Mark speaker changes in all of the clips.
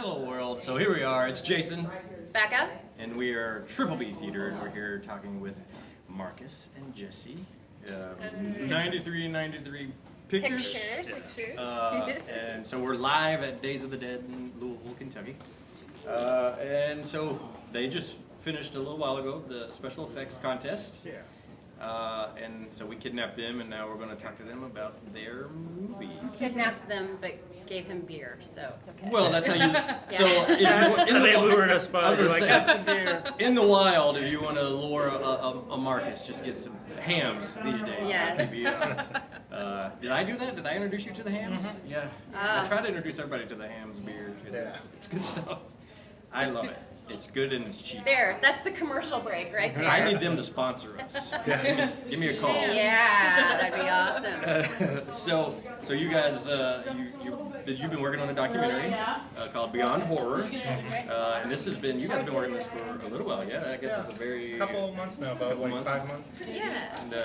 Speaker 1: Hello world, so here we are, it's Jason.
Speaker 2: Becca.
Speaker 1: And we are Triple B Theater, and we're here talking with Marcus and Jessie. 93 Pictures. And so we're live at Days of the Dead in Louisville, Kentucky. And so they just finished a little while ago the special effects contest.
Speaker 3: Yeah.
Speaker 1: And so we kidnapped them, and now we're going to talk to them about their movies.
Speaker 2: Kidnapped them, but gave him beer, so it's okay.
Speaker 1: Well, that's how you. So
Speaker 3: So they lured us by. They're like, have some beer.
Speaker 1: In the wild, if you want to lure a Marcus, just get some hams these days.
Speaker 2: Yes.
Speaker 1: Maybe, did I do that? Did I introduce you to the hams?
Speaker 3: Mm-hmm.
Speaker 1: Yeah. I try to introduce everybody to the hams beer. It's good stuff. I love it. It's good and it's cheap.
Speaker 2: There, that's the commercial break right there.
Speaker 1: I need them to sponsor us. Give me a call.
Speaker 2: Yeah, that'd be awesome.
Speaker 1: So you guys, you've been working on a documentary called Beyond Horror, and this has been, you guys have been working on this for a little while, yeah? I guess it's a very...
Speaker 3: Couple of months now, about like 5 months.
Speaker 2: Yeah.
Speaker 1: And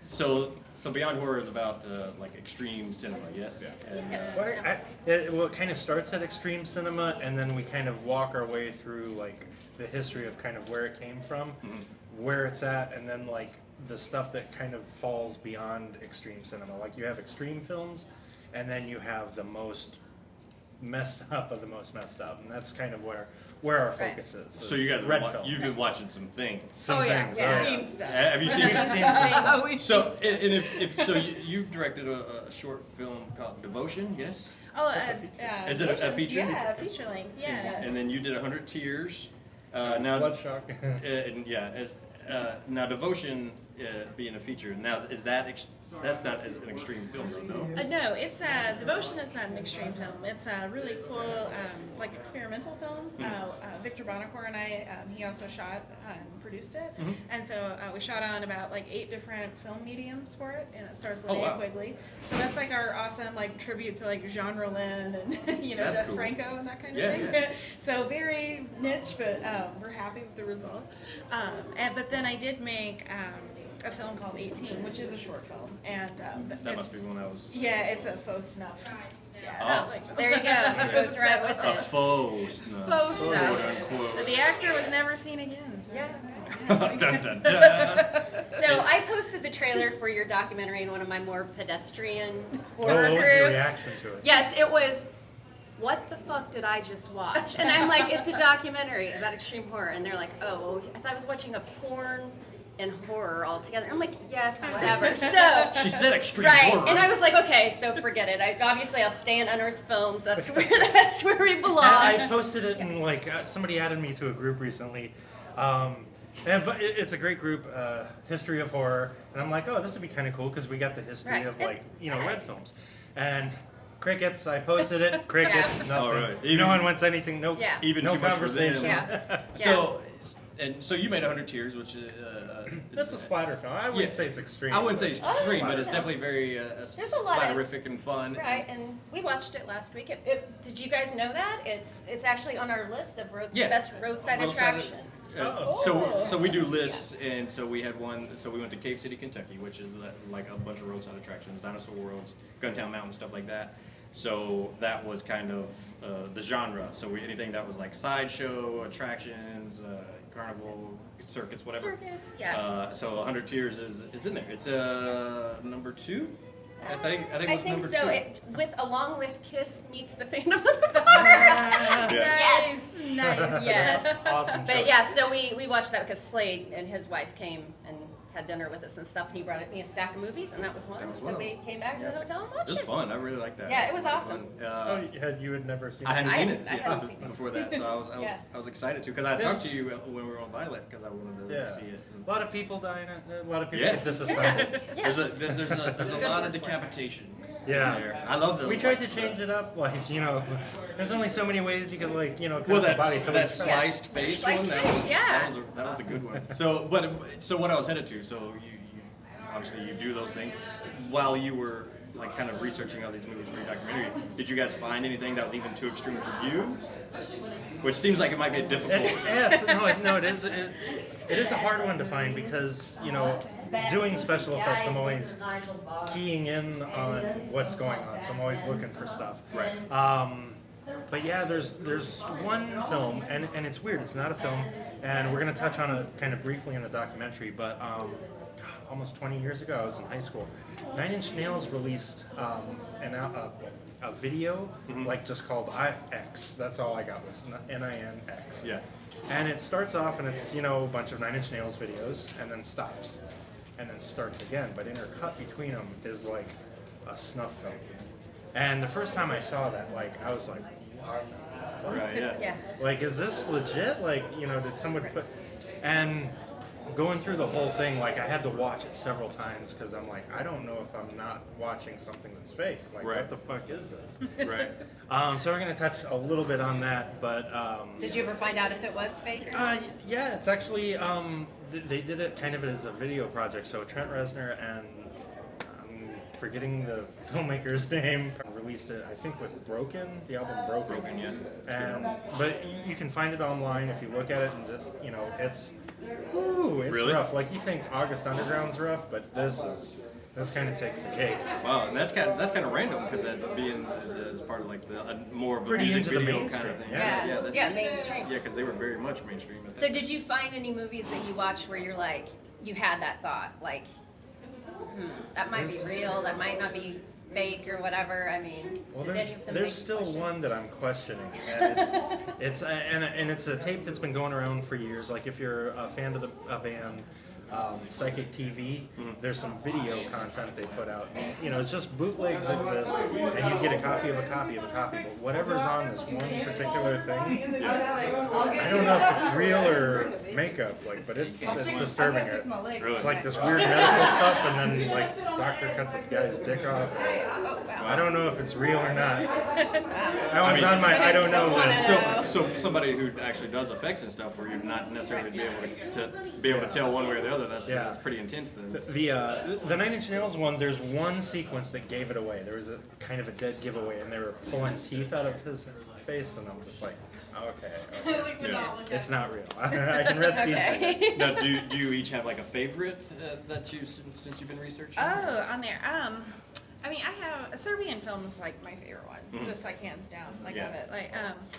Speaker 1: so Beyond Horror is about like extreme cinema, yes?
Speaker 3: Yeah. And, well, it kind of starts at extreme cinema, and then we kind of walk our way through like the history of kind of where it came from, where it's at, and then like the stuff that kind of falls beyond extreme cinema. Like you have extreme films, and then you have the most messed up of the most messed up, and that's kind of where our focus is.
Speaker 1: So you guys, you've been watching some things.
Speaker 3: Some things.
Speaker 2: Yeah.
Speaker 3: Yeah.
Speaker 2: Seen stuff.
Speaker 1: Have you seen
Speaker 3: We've
Speaker 1: some?
Speaker 3: seen
Speaker 1: So, and if so, you directed a short film called Devotion, yes?
Speaker 4: Oh,
Speaker 1: Is it a feature?
Speaker 4: Yeah, feature length. Yeah.
Speaker 1: And then you did 100 Tears. Now,
Speaker 3: Blood Shock.
Speaker 1: and now Devotion being a feature. Now, is that that's not as an extreme film, though, no?
Speaker 4: No, it's Devotion is not an extreme film. It's a really cool, like experimental film. Victor Bonacore and I, he also shot and produced it, and so we shot on about like 8 different film mediums for it, and it stars Linnea Quigley. So that's like our awesome like tribute to like Jean Rollin and
Speaker 1: That's
Speaker 4: Jess
Speaker 1: cool.
Speaker 4: Franco and that kind of thing.
Speaker 1: Yeah.
Speaker 4: So very niche, but we're happy with the result. But then I did make. A film called 18, which is a short film, and
Speaker 1: That must be one I was...
Speaker 4: yeah, it's a faux snuff.
Speaker 2: Yeah, there you go. It goes right with
Speaker 1: A
Speaker 2: it.
Speaker 1: faux snuff.
Speaker 4: Faux
Speaker 1: quote
Speaker 4: snuff.
Speaker 1: unquote.
Speaker 4: But the actor was never seen again. So.
Speaker 2: Yeah.
Speaker 1: Dun, dun, dun.
Speaker 2: So I posted the trailer for your documentary in one of my more pedestrian horror
Speaker 3: What was
Speaker 2: groups.
Speaker 3: your reaction to it?
Speaker 2: Yes, it was. What the fuck did I just watch? And I'm like, it's a documentary about extreme horror, and they're like, oh, well, I thought I was watching a porn and horror all together. I'm like, yes, whatever. So
Speaker 1: She said extreme
Speaker 2: right,
Speaker 1: horror.
Speaker 2: and I was like, okay, so forget it. Obviously I'll stay in Unearthed Films. That's where we belong.
Speaker 3: I posted it, and like somebody added me to a group recently. And it's a great group, History of Horror, and I'm like, oh, this would be kind of cool because we got the history of like red films, and crickets. I posted it, crickets, nothing.
Speaker 1: All right.
Speaker 3: No one wants anything. No,
Speaker 1: Even
Speaker 3: no
Speaker 1: too much for them.
Speaker 3: conversation.
Speaker 2: Yeah.
Speaker 1: So you made 100 Tears, which
Speaker 3: That's a splatter film. I wouldn't say it's extreme.
Speaker 1: I wouldn't say it's extreme, but it's
Speaker 3: splatter.
Speaker 1: definitely very
Speaker 2: There's a lot of
Speaker 1: splatterific and fun.
Speaker 2: Right, and we watched it last week. Did you guys know that? It's actually on our list of best roadside attraction.
Speaker 1: So we do lists, and so we had one. So we went to Cave City, Kentucky, which is like a bunch of roadside attractions, dinosaur worlds, Guntown Mountain, stuff like that. So that was kind of the genre. So anything that was like sideshow attractions, carnival, circus, whatever.
Speaker 2: Circus, yes.
Speaker 1: So 100 Tears is in there. It's number 2. I think
Speaker 2: so.
Speaker 1: Number 2.
Speaker 2: Along with Kiss Meets the Phantom of the Opera. Yes.
Speaker 4: Nice.
Speaker 2: Yes.
Speaker 3: Awesome.
Speaker 2: But yeah, so we watched that because Slade and his wife came and had dinner with us and stuff, and he brought me a stack of movies, and that was one. So we came back to the hotel and watched
Speaker 1: It
Speaker 2: it.
Speaker 1: was fun. I really liked that.
Speaker 2: Yeah, it was awesome.
Speaker 3: You had never seen it?
Speaker 1: I hadn't seen it
Speaker 2: I hadn't seen it.
Speaker 1: before that, so I was excited to, because I talked to you when we were on Violet, because I wanted to see it.
Speaker 3: A lot of people die in it. A lot of people get disassembled.
Speaker 2: Yes.
Speaker 1: There's a lot of decapitation.
Speaker 3: Yeah.
Speaker 1: There. I love those.
Speaker 3: We tried to change it up, like, there's only so many ways you could, like, cut
Speaker 1: Well,
Speaker 3: the body. So
Speaker 1: that sliced face one, that was a good one. So what I was headed to, so you obviously you do those things while you were like kind of researching all these movies for your documentary. Did you guys find anything that was even too extreme for you? Which seems like it might be difficult.
Speaker 3: It is a hard one to find because doing special effects, I'm always keying in on what's going on, so I'm always looking for stuff.
Speaker 1: Right.
Speaker 3: But yeah, there's one film, and it's weird. It's not a film, and we're gonna touch on it kind of briefly in the documentary. But God, almost 20 years ago, I was in high school. Nine Inch Nails released a video like just called X. That's all I got was NINX.
Speaker 1: Yeah.
Speaker 3: And it starts off and it's a bunch of Nine Inch Nails videos, and then stops, and then starts again. But intercut between them is like a snuff film. And the first time I saw that, like I was like, what the fuck?
Speaker 1: Right. Yeah.
Speaker 2: Yeah.
Speaker 3: Like, is this legit? Like, did someone put... And going through the whole thing, like, I had to watch it several times because I'm like, I don't know if I'm not watching something that's fake. Like,
Speaker 1: Right.
Speaker 3: what the fuck is this?
Speaker 1: Right.
Speaker 3: So we're going to touch a little bit on that, but...
Speaker 2: Did you ever find out if it was fake?
Speaker 3: yeah, it's actually... they did it kind of as a video project. So Trent Reznor and... forgetting the filmmaker's name, released it, I think, with Broken, the album Broken.
Speaker 1: Broken, yeah.
Speaker 3: And but you can find it online if you look at it, and just it's
Speaker 1: Really?
Speaker 3: rough. Like, you think August Underground's rough, but this kind of takes the cake.
Speaker 1: Wow, and that's kind of random because that being as part of like the more of a
Speaker 3: Pretty
Speaker 1: music
Speaker 3: into the
Speaker 1: video
Speaker 3: mainstream,
Speaker 1: kind of thing.
Speaker 3: yeah.
Speaker 2: Yeah, mainstream.
Speaker 1: Yeah, because they were very much mainstream. At that
Speaker 2: So did you find any movies that you watched where you're like, you had that thought, like, that might be real, that might not be fake or whatever? I mean,
Speaker 3: Well,
Speaker 2: did any of them
Speaker 3: there's
Speaker 2: make you
Speaker 3: still
Speaker 2: question?
Speaker 3: one that I'm questioning, and it's a tape that's been going around for years. Like, if you're a fan of a band, Psychic TV, there's some video content they put out. It's just bootlegs exist, and you get a copy of a copy of a copy. But whatever's on this one particular thing, I don't know if it's real or makeup, but it's disturbing. It's like this weird medical stuff, and then like doctor cuts a guy's dick off.
Speaker 2: Oh, wow.
Speaker 3: I don't know if it's real or not.
Speaker 2: Wow.
Speaker 3: I was on my I don't know list.
Speaker 1: So somebody who actually does effects and stuff, where you're not necessarily be able to tell one way or the other, that's pretty intense then.
Speaker 3: The Nine Inch Nails one, there's one sequence that gave it away. There was a kind of a dead giveaway, and they were pulling teeth out of his face, and I'm just like, okay.
Speaker 1: Yeah.
Speaker 3: It's not real. I can rest easy.
Speaker 2: Okay.
Speaker 1: Now, do you each have like a favorite that you since you've been researching?
Speaker 4: Oh, on there. I mean, I have a Serbian film is like my favorite one, just like hands down, like
Speaker 1: Yeah.
Speaker 4: of it. Like,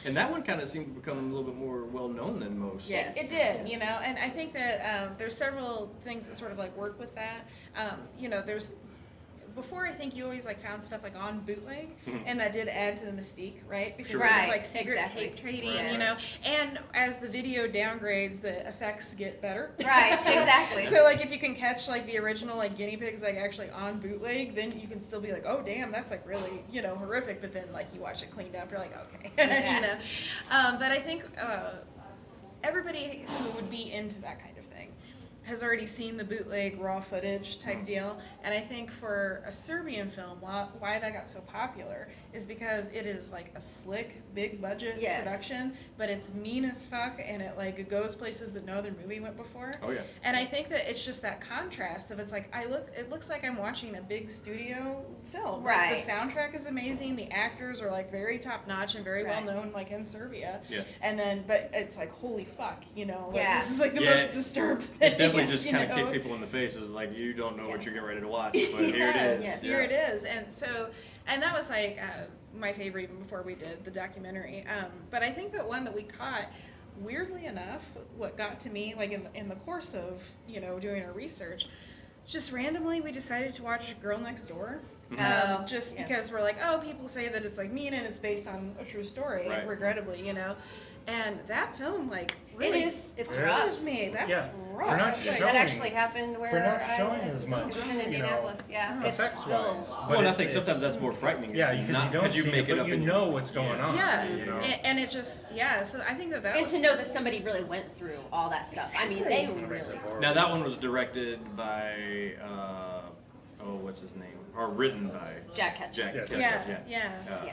Speaker 1: And that one kind of seemed to become a little bit more well known than most.
Speaker 2: Yes.
Speaker 4: it did, and I think that there's several things that sort of like work with that. There's before, I think you always like found stuff like on bootleg, and that did add to the mystique, right? Because
Speaker 1: Sure.
Speaker 4: it was
Speaker 2: Right,
Speaker 4: like secret
Speaker 2: exactly.
Speaker 4: tape trading,
Speaker 2: Yes.
Speaker 4: And as the video downgrades, the effects get better.
Speaker 2: Right, exactly.
Speaker 4: So like if you can catch like the original like guinea pigs like actually on bootleg, then you can still be like, oh damn, that's like really horrific. But then like you watch it cleaned up, you're like, okay,
Speaker 2: Yeah.
Speaker 4: But I think everybody who would be into that kind of thing has already seen the bootleg raw footage type deal, and I think for a Serbian film, why that got so popular is because it is like a slick, big budget
Speaker 2: Yes.
Speaker 4: production, but it's mean as fuck, and it like goes places that no other movie went before.
Speaker 1: Oh yeah.
Speaker 4: And I think that it's just that contrast of it's like it looks like I'm watching a big studio film. Like,
Speaker 2: Right.
Speaker 4: the soundtrack is amazing, the actors are like very top notch and very
Speaker 2: Right.
Speaker 4: well known like in Serbia.
Speaker 1: Yeah.
Speaker 4: And then but it's like holy fuck, like,
Speaker 2: Yeah.
Speaker 4: this is like the
Speaker 1: Yeah,
Speaker 4: most disturbed thing.
Speaker 1: It definitely just
Speaker 4: you
Speaker 1: kind of
Speaker 4: know?
Speaker 1: kick people in the faces, like you don't know what
Speaker 2: Yeah.
Speaker 1: you're getting ready to watch, but here it is.
Speaker 2: Yes.
Speaker 4: Here it is. And that was like my favorite even before we did the documentary. But I think that one that we caught, weirdly enough, what got to me like in the course of doing our research, just randomly we decided to watch Girl Next Door.
Speaker 2: Oh,
Speaker 4: Just
Speaker 2: yeah.
Speaker 4: because we're like, oh, people say that it's like mean and it's based on a true story,
Speaker 1: Right.
Speaker 4: regrettably, And that film, like, really
Speaker 2: It's
Speaker 3: Yeah.
Speaker 2: rough.
Speaker 4: touched me. That's
Speaker 3: Yeah.
Speaker 4: rough.
Speaker 3: We're not
Speaker 4: Like,
Speaker 3: showing-
Speaker 2: That actually happened where
Speaker 3: For not
Speaker 2: I
Speaker 3: showing
Speaker 2: lived.
Speaker 3: as much,
Speaker 2: It was in
Speaker 3: you know,
Speaker 2: Indianapolis, yeah. It's
Speaker 3: effects
Speaker 2: still.
Speaker 3: wise.
Speaker 1: Well, and I think sometimes that's more frightening.
Speaker 3: Yeah,
Speaker 1: is
Speaker 3: because
Speaker 1: not-
Speaker 3: you don't
Speaker 1: 'cause you
Speaker 3: see
Speaker 1: make
Speaker 3: it,
Speaker 1: it
Speaker 3: but
Speaker 1: up
Speaker 3: you
Speaker 1: in
Speaker 3: know
Speaker 1: your-
Speaker 3: what's going on.
Speaker 4: Yeah,
Speaker 3: You know?
Speaker 4: and it just, so I think that
Speaker 2: And
Speaker 4: was...
Speaker 2: to know that somebody really went through all that stuff. I mean, they
Speaker 4: Exactly.
Speaker 2: really.
Speaker 1: Now that one was directed by what's his name, or written by
Speaker 2: Jack Ketchum.
Speaker 1: Jack
Speaker 3: Yeah.
Speaker 1: Ketchum,
Speaker 4: Yeah.
Speaker 2: Yeah.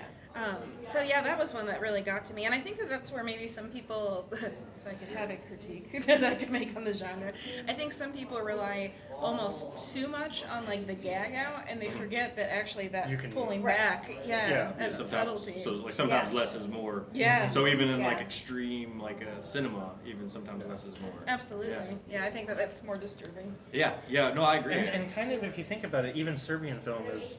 Speaker 4: So that was one that really got to me, and I think that that's where maybe some people, if I could have a critique that I could make on the genre, I think some people rely almost too much on like the gag out, and they forget that actually that
Speaker 3: You can-
Speaker 4: pulling
Speaker 2: Right.
Speaker 4: back,
Speaker 3: Yeah.
Speaker 4: and the
Speaker 1: Sometimes,
Speaker 4: subtlety.
Speaker 1: so like sometimes
Speaker 2: Yeah.
Speaker 1: less is more.
Speaker 4: Yeah.
Speaker 1: So even in
Speaker 2: Yeah.
Speaker 1: like extreme like cinema, even sometimes less is more.
Speaker 4: Absolutely. Yeah, I think that that's more disturbing.
Speaker 1: Yeah. No, I agree.
Speaker 3: And kind of, if you think about it, even Serbian film is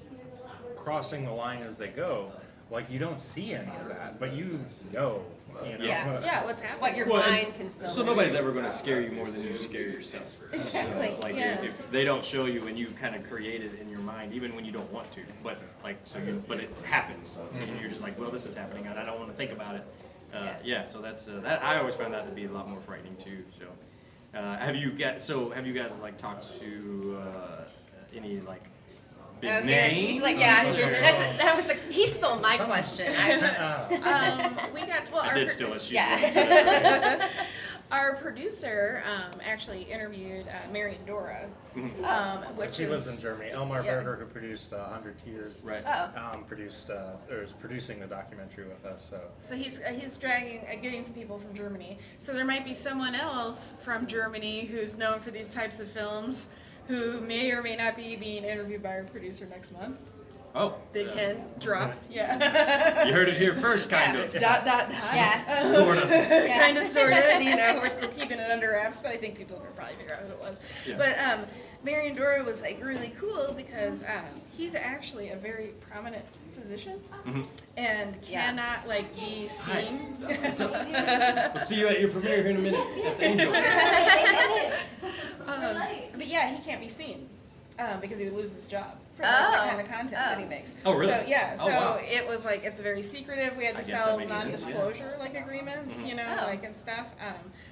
Speaker 3: crossing the line as they go. like you don't see any of that, but you know.
Speaker 4: Yeah, what's
Speaker 2: It's
Speaker 4: happening?
Speaker 2: what your
Speaker 1: Well, and
Speaker 2: mind can film.
Speaker 1: so nobody's ever going to scare you more than you scare yourself.
Speaker 4: Exactly,
Speaker 1: So, like
Speaker 4: yeah.
Speaker 1: if they don't show you and you kind of create it in your mind, even when you don't want to, but but it happens, and you're just like, well, this is happening, and I don't want to think about it. Yeah. So that's that. I always found that to be a lot more frightening too. So, have you guys like talked to any like big
Speaker 2: Okay.
Speaker 1: names?
Speaker 2: He's like, yeah, he stole my question.
Speaker 4: We got, well,
Speaker 1: I did steal it.
Speaker 2: Yeah.
Speaker 4: our producer actually interviewed Mary and Dora, which
Speaker 3: She lives in Germany. Elmar
Speaker 4: yeah.
Speaker 3: Berger, who produced 100 Tears,
Speaker 1: Right.
Speaker 3: is producing the documentary with us.
Speaker 4: So he's getting some people from Germany. So there might be someone else from Germany who's known for these types of films, who may or may not be being interviewed by our producer next month.
Speaker 1: Oh.
Speaker 4: Big hint, drop, yeah.
Speaker 1: You heard it here first, kind of.
Speaker 4: Dot.
Speaker 2: Yeah.
Speaker 1: Sort of.
Speaker 4: Kind of, sort of, we're still keeping it under wraps, but I think people can probably figure out who it was.
Speaker 1: Yeah.
Speaker 4: But Mary and Dora was like really cool because he's actually a very prominent physician and cannot like be seen.
Speaker 1: We'll see you at your premiere here in a minute. At the Angel.
Speaker 4: But yeah, he can't be seen because he would lose his job for that kind of content that he makes.
Speaker 1: Oh, really?
Speaker 4: So yeah,
Speaker 1: Oh, wow.
Speaker 4: it was like it's very secretive. We had to
Speaker 1: I guess that
Speaker 4: sell
Speaker 1: makes sense,
Speaker 4: non-disclosure like agreements, like and stuff.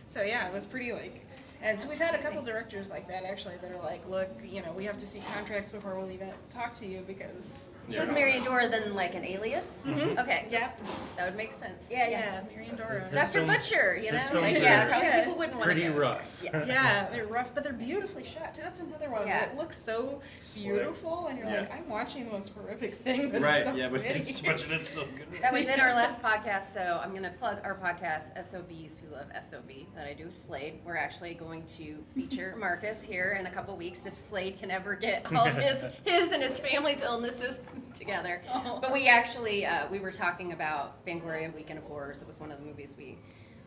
Speaker 4: So yeah, it was pretty like. And so we've had a couple directors like that actually that are like, look, we have to see contracts before we'll even talk to you because.
Speaker 2: So is Mary and Dora then like an alias? Okay.
Speaker 4: Yeah.
Speaker 2: That would make sense.
Speaker 4: Yeah, Mary and Dora.
Speaker 3: His
Speaker 2: Dr.
Speaker 3: films-
Speaker 2: Butcher,
Speaker 3: his
Speaker 2: like,
Speaker 3: films
Speaker 2: yeah,
Speaker 3: are
Speaker 2: probably people wouldn't want to
Speaker 3: pretty
Speaker 2: go.
Speaker 3: rough.
Speaker 2: Yes.
Speaker 4: Yeah, they're rough, but they're beautifully shot too. That's another one.
Speaker 2: Yeah.
Speaker 4: Where it looks so beautiful, and you're like, I'm watching the most horrific thing, but
Speaker 1: Right,
Speaker 4: it's so
Speaker 1: yeah, but
Speaker 4: pretty.
Speaker 1: it's much and it's so good.
Speaker 2: That was in our last podcast, so I'm going to plug our podcast, SOBs Who Love SOB, that I do with Slade. We're actually going to feature Marcus here in a couple weeks if Slade can ever get all his and his family's illnesses together.
Speaker 4: Oh.
Speaker 2: But we actually, we were talking about Fangoria Weekend of Horrors. It was one of the movies we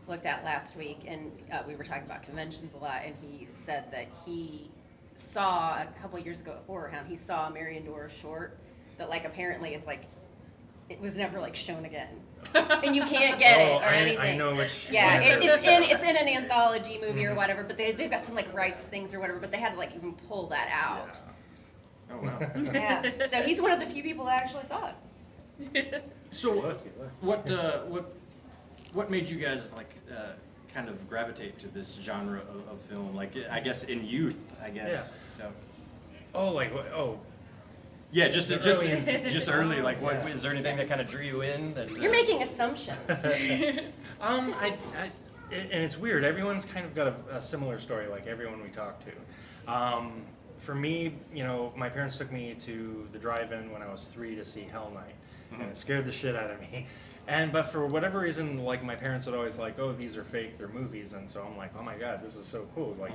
Speaker 2: looked at last week, and we were talking about conventions a lot, and he said that he saw a couple years ago at Horror Hound, he saw Mary and Dora short that like apparently it's like it was never like shown again, and you can't get it or anything.
Speaker 3: I know which.
Speaker 2: Yeah,
Speaker 3: one
Speaker 2: it's in an anthology movie or whatever, but they've got some like rights things or whatever, but they had to like even pull that out.
Speaker 1: Oh wow.
Speaker 2: Yeah. So he's one of the few people that actually saw it.
Speaker 1: So, what made you guys like kind of gravitate to this genre of film? Like, I guess in youth, I guess. So. Yeah, just early. Like, what is there anything that kind of drew you in? That,
Speaker 2: You're making assumptions.
Speaker 3: And it's weird. Everyone's kind of got a similar story, like everyone we talk to. For me, my parents took me to the drive-in when I was 3 to see Hell Night, and it scared the shit out of me. But for whatever reason, like my parents would always like, oh, these are fake, they're movies, and so I'm like, oh my god, this is so cool. Like,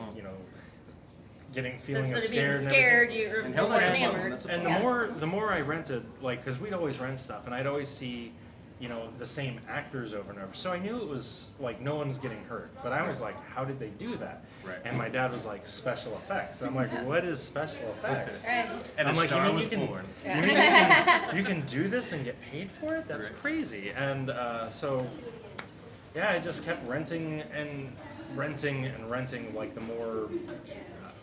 Speaker 3: feeling
Speaker 2: So
Speaker 3: of
Speaker 2: sort of being
Speaker 3: scared.
Speaker 2: scared, you're
Speaker 1: And
Speaker 2: more
Speaker 1: Hell Night's fun.
Speaker 2: enamored.
Speaker 1: That's a
Speaker 3: And
Speaker 1: fun
Speaker 3: the more I rented, like, because we'd always rent stuff, and I'd always see, the same actors over and over. So I knew it was like no one's getting hurt, but I was like, how did they do that?
Speaker 1: Right.
Speaker 3: And my dad was like, special effects. I'm like, what is special effects?
Speaker 2: Right.
Speaker 1: And
Speaker 3: I'm
Speaker 1: a
Speaker 3: like,
Speaker 1: star
Speaker 3: you
Speaker 1: was
Speaker 3: can,
Speaker 1: born.
Speaker 3: You mean you can do this and get paid for it? That's
Speaker 1: Right.
Speaker 3: crazy. And so, yeah, I just kept renting, like the more,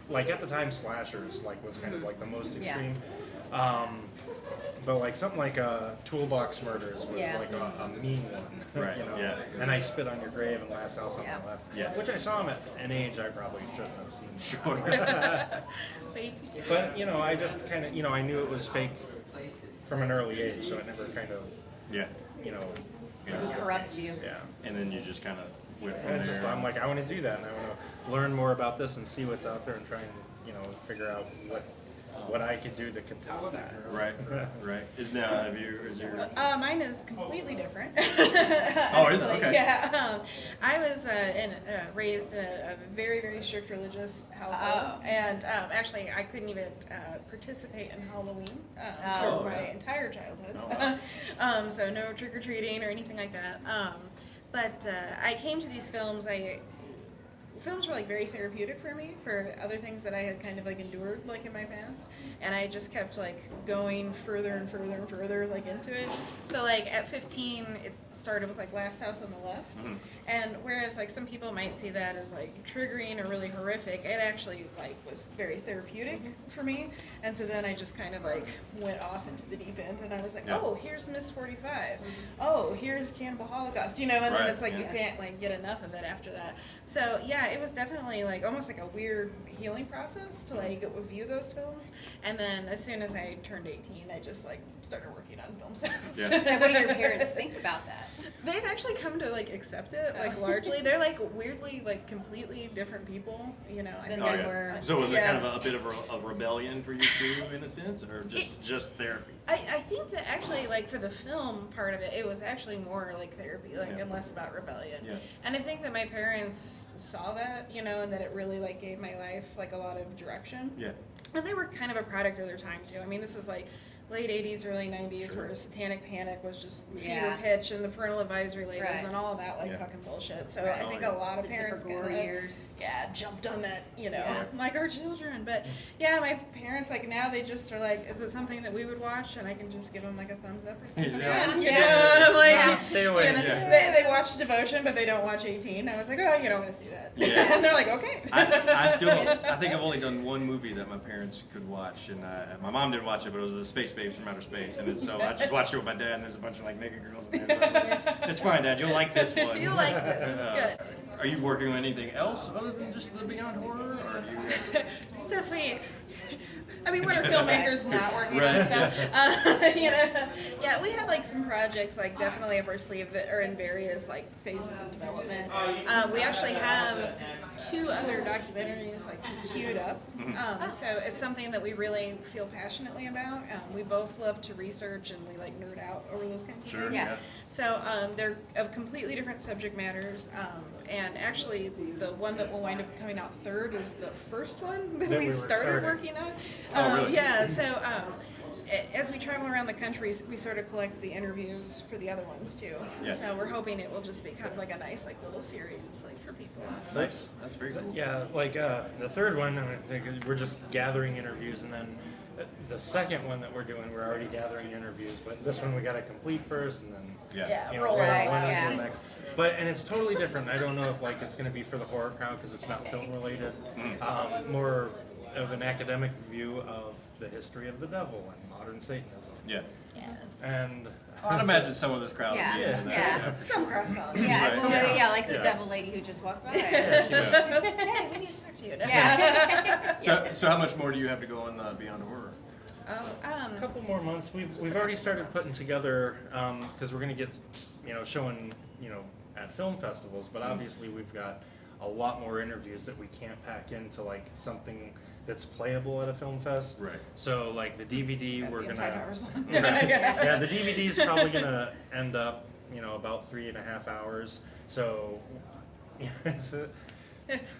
Speaker 3: like at the time, slashers like was kind of like the most extreme. But like something like Toolbox Murders was
Speaker 2: Yeah.
Speaker 3: like a mean one.
Speaker 1: Right, yeah.
Speaker 3: And I Spit on Your Grave and Last House on
Speaker 2: Yeah.
Speaker 3: the Left.
Speaker 1: Yeah.
Speaker 3: Which I saw him at an age I probably shouldn't have seen.
Speaker 1: Sure.
Speaker 4: Way too young.
Speaker 3: But I just kind of I knew it was fake from an early age, so it never kind of
Speaker 1: Yeah.
Speaker 2: Doesn't corrupt you.
Speaker 3: yeah.
Speaker 1: And then you just kind of went from
Speaker 3: And
Speaker 1: there.
Speaker 3: I'm like, I want to do that, and I want to learn more about this and see what's out there and try and figure out what I could do that could top that.
Speaker 1: Right. Is your
Speaker 4: Mine is completely different.
Speaker 1: Oh, is it?
Speaker 4: Actually,
Speaker 1: Okay.
Speaker 4: Yeah. I was raised in a very, very strict religious household.
Speaker 2: Oh.
Speaker 4: And actually, I couldn't even participate in Halloween
Speaker 2: Oh.
Speaker 4: for my entire childhood.
Speaker 1: Oh, wow.
Speaker 4: So no trick-or-treating or anything like that. But I came to these films, films were like very therapeutic for me for other things that I had kind of like endured like in my past, and I just kept like going further and further and further like into it. So like at 15, it started with like Last House on the Left, and whereas like some people might see that as like triggering or really horrific, it actually like was very therapeutic for me. And so then I just kind of like went off into the deep end, and I was like, oh, here's Miss 45, oh, here's Cannibal Holocaust, you know, and then it's like you can't like get enough of it after that. So yeah, it was definitely like almost like a weird healing process to like view those films. And then as soon as I turned 18, I just like started working on film sets.
Speaker 2: So what do your parents think about that?
Speaker 4: They've actually come to like accept it, like largely. They're like weirdly like completely different people, you know.
Speaker 2: Than they were.
Speaker 1: So was it kind of a bit of a rebellion for you too, in a sense, or just therapy?
Speaker 4: I think that actually, like for the film part of it, it was actually more like therapy, like and less about rebellion. Yeah. And I think that my parents saw that, you know, and that it really like gave my life like a lot of direction. Yeah. And they were kind of a product of their time too. I mean, this is like late 80s, early 90s, where Satanic Panic was just fever pitch and the parental advisory labels and all that like fucking bullshit. So I think a lot of parents kind of jumped on that, you know, like our children. But yeah, my parents like now they just are like, is it something that we would watch? And I can just give them like a thumbs up or thumbs down. You know, and I'm like,
Speaker 3: stay away.
Speaker 4: You know, they watch Devotion, but they don't watch 18. I was like, oh, you don't want to see that. Yeah. And they're like, okay.
Speaker 1: I think I've only done one movie that my parents could watch, and my mom didn't watch it, but it was the Space Babes from Outer Space, and so I just watched it with my dad, and there's a bunch of like naked girls in there. So like, it's fine, Dad. You'll like this one.
Speaker 4: You'll like this. It's good.
Speaker 1: Are you working on anything else other than just the Beyond Horror, or are you?
Speaker 4: Stuff I mean, what are filmmakers not working on stuff? You know, yeah, we have like some projects like definitely up our sleeve that are in various like phases of development. We actually have 2 other documentaries like queued up. So it's something that we really feel passionately about. We both love to research and we like nerd out over those kinds of things.
Speaker 2: Yeah.
Speaker 4: So they're of completely different subject matters. And actually, the one that will wind up coming out third is the first one that we started working on.
Speaker 1: Oh, really?
Speaker 4: Yeah, so as we travel around the country, we sort of collect the interviews for the other ones too. Yeah. So we're hoping it will just be kind of like a nice like little series like for people.
Speaker 1: Nice. That's very cool.
Speaker 3: Yeah, like the third one, I think we're just gathering interviews, and then the second one that we're doing, we're already gathering interviews, but this one we got to complete first, and then
Speaker 4: roll
Speaker 3: one into the next. But and it's totally different. I don't know if like it's going to be for the horror crowd because it's not film related. More of an academic view of the history of the devil and modern Satanism.
Speaker 4: Yeah.
Speaker 3: And
Speaker 1: I'd imagine some of this crowd would be into that.
Speaker 2: Yeah.
Speaker 4: Some cross-pollination.
Speaker 2: Yeah, well, yeah, like the devil lady who just walked by.
Speaker 4: Hey, we need to talk to you.
Speaker 2: Yeah.
Speaker 1: So how much more do you have to go on Beyond Horror?
Speaker 3: A couple more months. We've already started putting together because we're going to get showing at film festivals, but obviously we've got a lot more interviews that we can't pack into like something that's playable at a film fest. Right. So like the DVD, we're gonna
Speaker 4: 5 hours long.
Speaker 3: Yeah, the DVD is probably gonna end up about 3.5 hours. So it's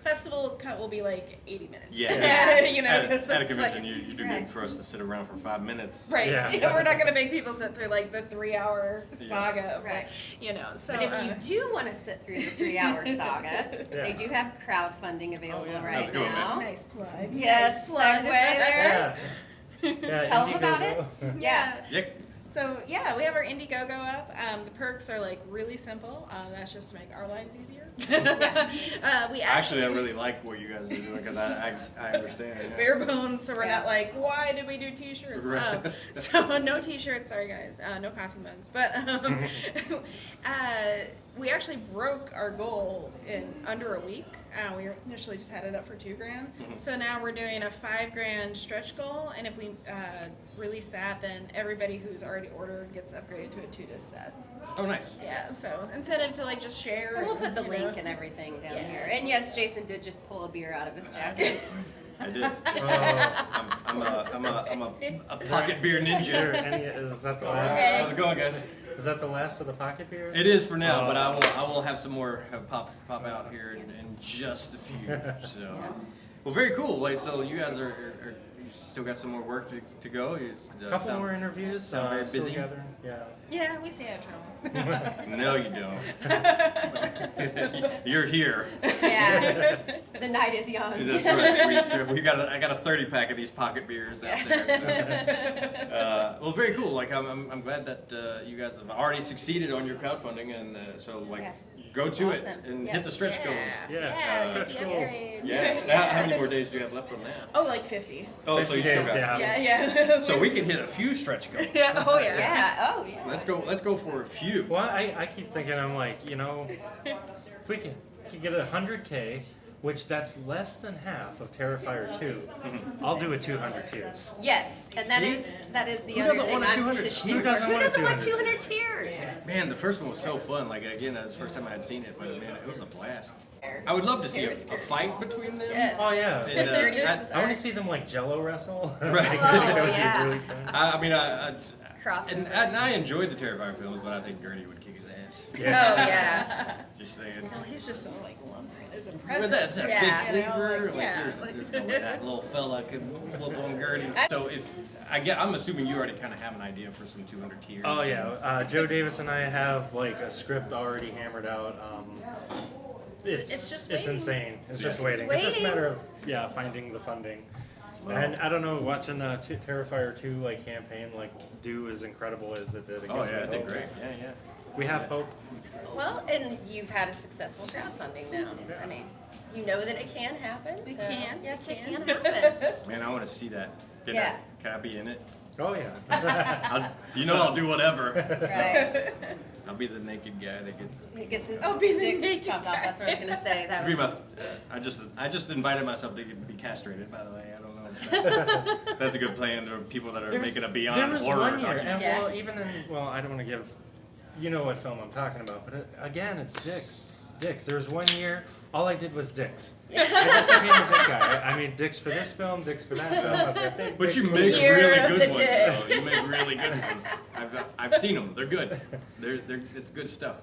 Speaker 4: festival cut will be like 80 minutes.
Speaker 1: Yeah. At a convention, you do good for us to sit around for 5 minutes.
Speaker 4: Right. Yeah. We're not going to make people sit through like the 3-hour saga.
Speaker 2: Right.
Speaker 4: So.
Speaker 2: But if you do want to sit through the 3-hour saga, they do have crowdfunding available right now.
Speaker 4: Nice plug.
Speaker 2: Yes.
Speaker 4: Nice plug.
Speaker 2: Segue there.
Speaker 3: Yeah.
Speaker 2: Tell them about it.
Speaker 4: Yeah. So yeah, we have our Indiegogo up. The perks are like really simple. That's just to make our lives easier.
Speaker 1: Actually, I really like what you guys are doing because I understand. Yeah.
Speaker 4: Bare bones, so we're not like, why did we do T-shirts?
Speaker 1: Right.
Speaker 4: So no T-shirts, sorry guys, no coffee mugs. But we actually broke our goal in under a week. We initially just had it up for $2,000. So now we're doing a $5,000 stretch goal, and if we release that, then everybody who's already ordered gets upgraded to a 2-disc set.
Speaker 1: Oh, nice.
Speaker 4: Yeah, so incentive to like just share.
Speaker 2: And we'll put the link and everything down here. And yes, Jason did just pull a beer out of his jacket.
Speaker 1: I did. I'm a pocket beer ninja.
Speaker 3: Is that the last?
Speaker 1: How's it going, guys?
Speaker 3: Is that the last of the pocket beers?
Speaker 1: It is for now, but I will have some more pop out here in just a few. So, well, very cool. Like, so you guys are still got some more work to go.
Speaker 3: A couple more interviews.
Speaker 1: Sound very busy.
Speaker 3: Yeah.
Speaker 4: Yeah, we stay out of trouble.
Speaker 1: No, you don't. You're here.
Speaker 2: Yeah. The night is young.
Speaker 1: That's right. I got a 30-pack of these pocket beers out there. So. Well, very cool. Like I'm glad that you guys have already succeeded on your crowdfunding, and so like go to it
Speaker 2: Awesome.
Speaker 1: and
Speaker 2: Yes.
Speaker 1: hit the stretch goals.
Speaker 3: Yeah.
Speaker 4: Get the
Speaker 3: Stretch goals.
Speaker 4: upgrade.
Speaker 1: Yeah. How many more days do you have left on that?
Speaker 4: Oh, like 50.
Speaker 1: Oh, so
Speaker 3: 50
Speaker 1: you still
Speaker 3: days,
Speaker 1: got.
Speaker 3: yeah.
Speaker 4: Yeah.
Speaker 1: So we can hit a few stretch goals.
Speaker 4: Yeah. Oh yeah.
Speaker 2: Yeah. Oh yeah.
Speaker 1: Let's go for a few.
Speaker 3: Well, I keep thinking, I'm like, you know, if we can get 100K, which that's less than half of Terrifier 2, I'll do a 200 tears.
Speaker 2: Yes, and that is the
Speaker 1: Who
Speaker 2: other
Speaker 1: doesn't
Speaker 2: thing
Speaker 1: want a
Speaker 2: I'm
Speaker 1: 200?
Speaker 2: positioning.
Speaker 3: Who doesn't want
Speaker 2: 200 tears?
Speaker 1: Man, the first one was so fun. Like again, that was the first time I had seen it, but man, it was a blast. I would love to see a fight between them.
Speaker 2: Yes.
Speaker 3: Oh, yeah.
Speaker 1: And,
Speaker 3: I want to see them like Jello wrestle.
Speaker 1: Right.
Speaker 3: Like, that would be
Speaker 2: yeah.
Speaker 3: really fun.
Speaker 1: I mean,
Speaker 2: Crossover.
Speaker 1: and I enjoyed the Terrifier films, but I think Gertie would kick his ass.
Speaker 2: Oh yeah.
Speaker 1: Just saying.
Speaker 4: Well, he's just so like lumbering. There's a
Speaker 1: But
Speaker 4: presence.
Speaker 1: that's that
Speaker 2: Yeah.
Speaker 1: big
Speaker 4: You know,
Speaker 1: cleaver.
Speaker 4: like,
Speaker 1: Like,
Speaker 4: yeah,
Speaker 1: there's
Speaker 4: like-
Speaker 1: no way that little fella could whoop on Gertie. So I'm assuming you already kind of have an idea for some 200 tiers.
Speaker 3: Oh, yeah. Joe Davis and I have like a script already hammered out.
Speaker 4: It's just
Speaker 3: it's
Speaker 4: waiting.
Speaker 3: insane. It's
Speaker 1: Yeah.
Speaker 3: just waiting. It's just a matter of finding the funding.
Speaker 1: Wow.
Speaker 3: And I don't know, watching Terrifier 2 like campaign like do as incredible as it did. It
Speaker 1: Oh
Speaker 3: gives
Speaker 1: yeah,
Speaker 3: me
Speaker 1: it did
Speaker 3: hope.
Speaker 1: great. Yeah.
Speaker 3: We have hope.
Speaker 2: Well, and you've had a successful crowdfunding now. I mean, you know that it can happen.
Speaker 4: It
Speaker 2: so
Speaker 4: can.
Speaker 2: Yes,
Speaker 4: It
Speaker 2: it
Speaker 4: can.
Speaker 2: can happen.
Speaker 1: Man, I want to see that.
Speaker 2: Yeah.
Speaker 1: Can I be in it?
Speaker 3: Oh yeah.
Speaker 1: I'll do whatever.
Speaker 2: Right.
Speaker 1: I'll be the naked guy that gets.
Speaker 2: He gets his
Speaker 4: Oh, be the
Speaker 2: dick
Speaker 4: naked
Speaker 2: chopped off.
Speaker 4: guy.
Speaker 2: That's what I was gonna say. That
Speaker 1: Be
Speaker 2: would
Speaker 1: my, I just invited myself to be castrated. By the way, I don't know. If that's a good plan. There are people that are making a
Speaker 3: There
Speaker 1: beyond
Speaker 3: was
Speaker 1: horror
Speaker 3: one year,
Speaker 1: documentary.
Speaker 3: and
Speaker 2: Yeah.
Speaker 3: well, even in, well, I don't want to give, you know what film I'm talking about, but again, it's dicks. Dicks. There was one year, all I did was dicks. I just became a dick guy. I mean, dicks for this film, dicks for that film. I've got big
Speaker 1: But
Speaker 3: dicks
Speaker 1: you
Speaker 3: for
Speaker 1: make
Speaker 2: Year
Speaker 1: really
Speaker 2: of
Speaker 1: good
Speaker 2: the
Speaker 1: ones.
Speaker 2: dick.
Speaker 1: Though. You make really good ones. I've seen them. They're good. It's good stuff.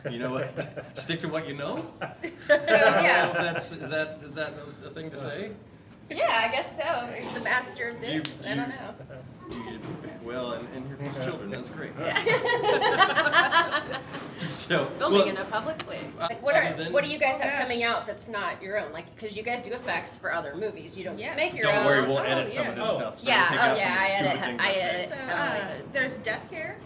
Speaker 1: You know what? Stick to what you know.
Speaker 2: So
Speaker 1: I don't know
Speaker 2: yeah.
Speaker 1: if is that a thing to say?
Speaker 2: Yeah, I guess so. The master of
Speaker 1: Do you-
Speaker 2: dicks.
Speaker 1: do
Speaker 2: I don't
Speaker 1: you-
Speaker 2: know.
Speaker 1: Well, and here comes children. That's great.
Speaker 2: Yeah.
Speaker 1: So,
Speaker 2: Filming
Speaker 1: well,
Speaker 2: in a public place. Like,
Speaker 1: other than-
Speaker 2: what do you guys have
Speaker 4: Gosh.
Speaker 2: coming out that's not your own? Like, because you guys do effects for other movies. You don't
Speaker 4: Yes.
Speaker 2: just make your
Speaker 1: don't
Speaker 2: own.
Speaker 1: worry, we'll
Speaker 4: Oh,
Speaker 1: edit some of
Speaker 4: yeah.
Speaker 1: this
Speaker 3: Oh.
Speaker 1: stuff. So
Speaker 2: Yeah,
Speaker 1: we'll take
Speaker 2: oh,
Speaker 1: out
Speaker 2: yeah,
Speaker 1: some
Speaker 2: I
Speaker 1: stupid
Speaker 2: edit-
Speaker 1: things
Speaker 2: I
Speaker 1: say.
Speaker 2: edit.
Speaker 4: So there's Death Care.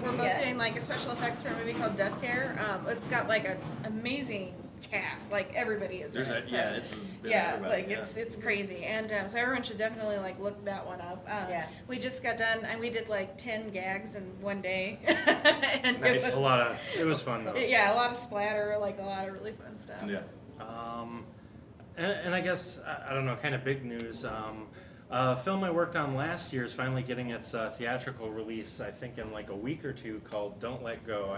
Speaker 4: We're both
Speaker 2: Yes.
Speaker 4: doing like a special effects for a movie called Death Care. It's got like an amazing cast. Like everybody is
Speaker 1: There's
Speaker 4: in
Speaker 1: a,
Speaker 4: it. So,
Speaker 1: yeah, it's a bit
Speaker 4: yeah,
Speaker 1: everybody,
Speaker 4: like
Speaker 1: yeah.
Speaker 4: it's crazy, and so everyone should definitely like look that one up.
Speaker 2: Yeah.
Speaker 4: We just got done, and we did like 10 gags in one day, and
Speaker 1: Nice.
Speaker 3: It was fun though.
Speaker 4: yeah, a lot of splatter, like a lot of really fun stuff.
Speaker 1: Yeah.
Speaker 3: And I guess, I don't know, kind of big news. A film I worked on last year is finally getting its theatrical release, I think in like a week or two, called Don't Let Go.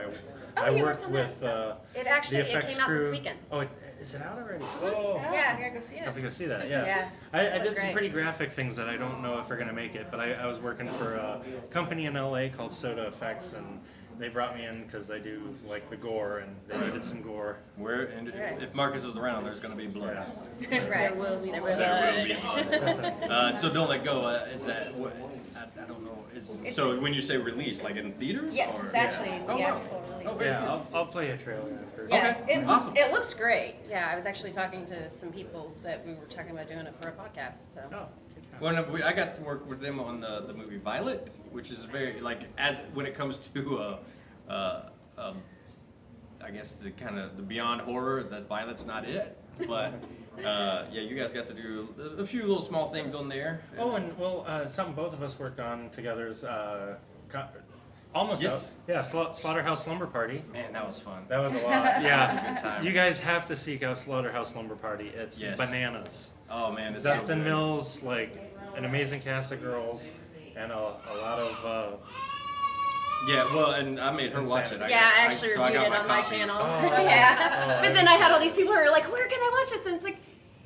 Speaker 3: I
Speaker 2: you
Speaker 3: worked
Speaker 2: worked on that
Speaker 3: with
Speaker 2: stuff. It
Speaker 3: the
Speaker 2: actually
Speaker 3: effects
Speaker 2: came out this
Speaker 3: crew.
Speaker 2: weekend.
Speaker 3: Oh, is it out already?
Speaker 4: Oh,
Speaker 3: Oh,
Speaker 2: Yeah.
Speaker 4: yeah, go see
Speaker 3: I
Speaker 4: it.
Speaker 3: have to go see that, yeah.
Speaker 2: Yeah.
Speaker 3: I
Speaker 2: Looked
Speaker 3: did some
Speaker 2: great.
Speaker 3: pretty graphic things that I don't know if are going to make it, but I was working for a company in LA called Soda Effects, and they brought me in because I do like the gore, and they needed some gore.
Speaker 1: And
Speaker 2: Right.
Speaker 1: if Marcus is around, there's going to be blood.
Speaker 3: Yeah.
Speaker 2: Right. There will be
Speaker 1: There will be
Speaker 2: blood.
Speaker 1: blood. So Don't Let Go. Is that what? I don't know. So when you say release, like in theaters?
Speaker 2: Yes,
Speaker 1: or?
Speaker 2: it's actually
Speaker 1: Oh, wow.
Speaker 2: theatrical release.
Speaker 1: Oh, very
Speaker 3: Yeah,
Speaker 1: cool.
Speaker 3: I'll play a trailer after.
Speaker 2: Yeah,
Speaker 1: Okay,
Speaker 2: it looks
Speaker 1: awesome.
Speaker 2: it looks great. Yeah, I was actually talking to some people that we were talking about doing it for a podcast. So
Speaker 3: Oh,
Speaker 1: Well, no, I got to work with them on the movie Violet, which is very like when it comes to I guess the kind of the beyond horror. That Violet's not it, but yeah, you guys got to do a few little small things on there.
Speaker 3: Oh, and well, something both of us worked on together is almost
Speaker 1: Yes.
Speaker 3: out. Yeah, Slaughterhouse Slumber Party.
Speaker 1: Man, that was fun.
Speaker 3: That was a lot.
Speaker 1: That
Speaker 3: Yeah,
Speaker 1: was a good time.
Speaker 3: you guys have to seek out Slaughterhouse Slumber Party. It's
Speaker 1: Yes.
Speaker 3: bananas.
Speaker 1: Oh man, it's so
Speaker 3: Dustin
Speaker 1: good.
Speaker 3: Mills, like an amazing cast of girls, and a lot of.
Speaker 1: Yeah, well, and I made her watch it.
Speaker 2: yeah, I actually
Speaker 1: so I
Speaker 2: reviewed
Speaker 1: got
Speaker 2: it on my
Speaker 1: copy.
Speaker 2: channel.
Speaker 3: Oh.
Speaker 2: Yeah,
Speaker 3: Oh,
Speaker 2: but then I had all these people who were like, "Where can I watch this?" And it's like,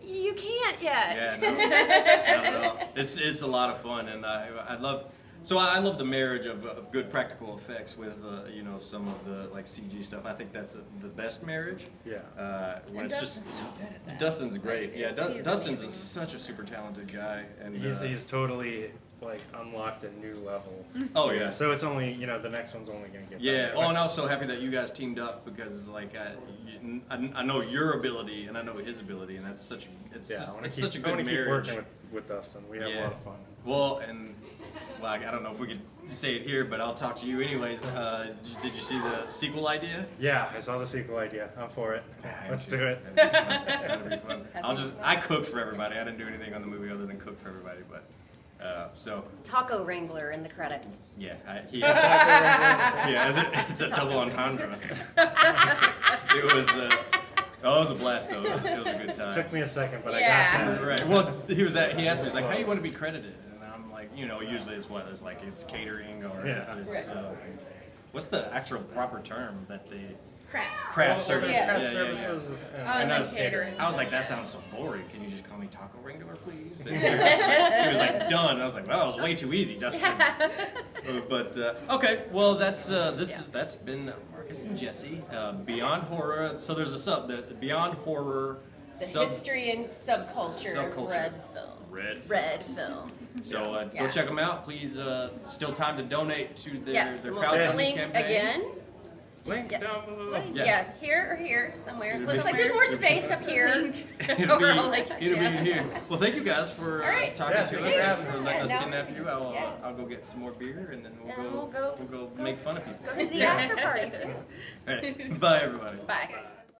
Speaker 2: you can't yet.
Speaker 1: Yeah, no. It's a lot of fun, and I love. So I love the marriage of good practical effects with you know, some of the like CG stuff. I think that's the best marriage.
Speaker 3: Yeah.
Speaker 1: When
Speaker 4: And
Speaker 1: it's
Speaker 4: Dustin's
Speaker 1: just
Speaker 4: so good at that.
Speaker 1: Dustin's great. Yeah,
Speaker 4: He's
Speaker 1: Dustin's
Speaker 4: amazing.
Speaker 1: Such a super talented guy, and
Speaker 3: He's totally like unlocked a new level.
Speaker 1: Oh yeah.
Speaker 3: So it's only, you know, the next one's only gonna get
Speaker 1: Yeah.
Speaker 3: better.
Speaker 1: Oh, and I was so happy that you guys teamed up because like I know your ability and I know his ability, and that's such a it's such a good
Speaker 3: keep
Speaker 1: marriage.
Speaker 3: working with Dustin. We have a
Speaker 1: Yeah.
Speaker 3: lot of fun.
Speaker 1: Well, I don't know if we could say it here, but I'll talk to you anyways. Did you see the sequel idea?
Speaker 3: Yeah, I saw the sequel idea. I'm for it. Let's do it.
Speaker 1: That'd be fun. I cooked for everybody. I didn't do anything on the movie other than cook for everybody, but so
Speaker 2: Taco Wrangler in the credits.
Speaker 1: yeah, yeah, it's a double entendre. It was. Oh, it was a blast though. It was a good time.
Speaker 3: Took me a second, but
Speaker 2: Yeah.
Speaker 3: I got there.
Speaker 1: Right. Well, he asked me, he's like, how do you want to be credited? And I'm like, you know, usually it's like it's catering or
Speaker 3: Yeah.
Speaker 1: it's what's the actual proper term that they
Speaker 4: Craft.
Speaker 1: services.
Speaker 2: Yeah.
Speaker 1: Yeah.
Speaker 3: Services.
Speaker 4: And then catering.
Speaker 1: I was like, that sounds so boring. Can you just call me Taco Wrangler, please? And he was like, done. I was like, well, it was way too easy, Dustin. But okay, well, that's been Marcus and Jessie, Beyond Horror. So there's the Beyond Horror.
Speaker 2: The history and subculture of
Speaker 1: Subculture.
Speaker 2: red films.
Speaker 1: So
Speaker 2: Yeah.
Speaker 1: go check them out, please. Still time to donate to their
Speaker 2: Yes,
Speaker 1: their
Speaker 2: we'll put the
Speaker 1: crowdfunding
Speaker 2: link
Speaker 1: campaign.
Speaker 2: again.
Speaker 3: Link
Speaker 2: Yes.
Speaker 3: down below.
Speaker 2: Yeah. Here or here, somewhere.
Speaker 1: It'll
Speaker 2: Looks
Speaker 1: be-
Speaker 2: like there's more space up here.
Speaker 1: It'll be,
Speaker 2: We're all like,
Speaker 1: it'll be
Speaker 2: yeah.
Speaker 1: here. Well, thank you guys for
Speaker 2: All right.
Speaker 1: talking
Speaker 3: Yeah,
Speaker 1: to
Speaker 3: thank
Speaker 1: us,
Speaker 3: you.
Speaker 1: and for letting us
Speaker 2: Yeah,
Speaker 1: kidnap you.
Speaker 2: yeah.
Speaker 1: I'll go get some more beer, and then
Speaker 2: And
Speaker 1: we'll go make fun of people.
Speaker 2: Go to the after party too.
Speaker 1: All right. Bye, everybody.
Speaker 2: Bye.